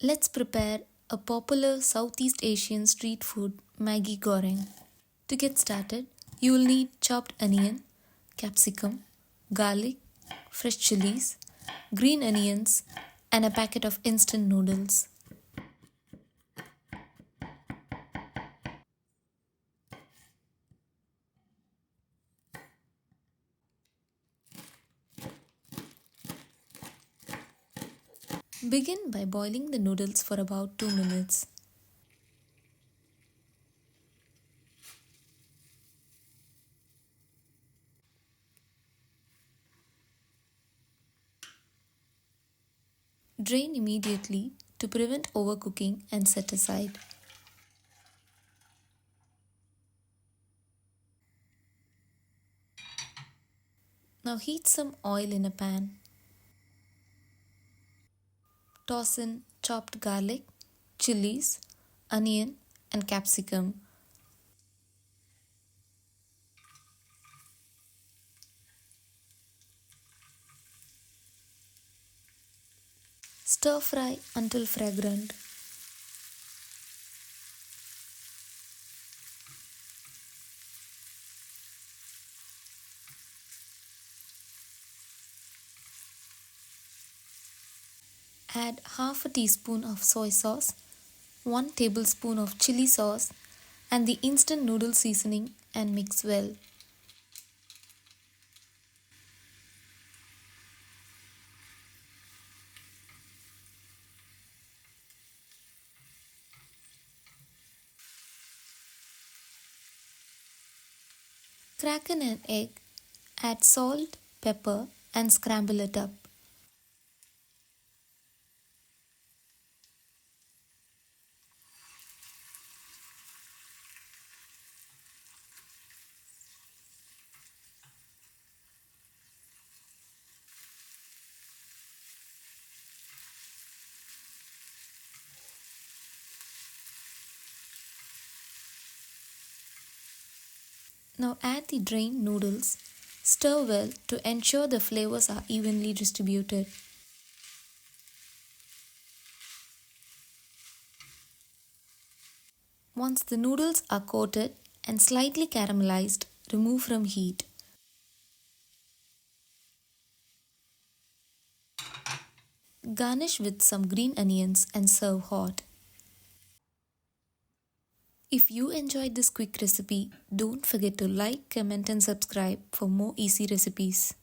Let's prepare a popular Southeast Asian street food, Maggi Goreng. To get started, you will need chopped onion, capsicum, garlic, fresh chilies, green onions, and a packet of instant noodles. Begin by boiling the noodles for about 2 minutes. Drain immediately to prevent overcooking and set aside. Now heat some oil in a pan. Toss in chopped garlic, chilies, onion, and capsicum. Stir fry until fragrant. Add half a teaspoon of soy sauce, 1 tablespoon of chili sauce, and the instant noodle seasoning and mix well. Crack in an egg, add salt, pepper, and scramble it up. Now add the drained noodles. Stir well to ensure the flavors are evenly distributed. Once the noodles are coated and slightly caramelized, remove from heat. Garnish with some green onions and serve hot. If you enjoyed this quick recipe, don't forget to like, comment and subscribe for more easy recipes.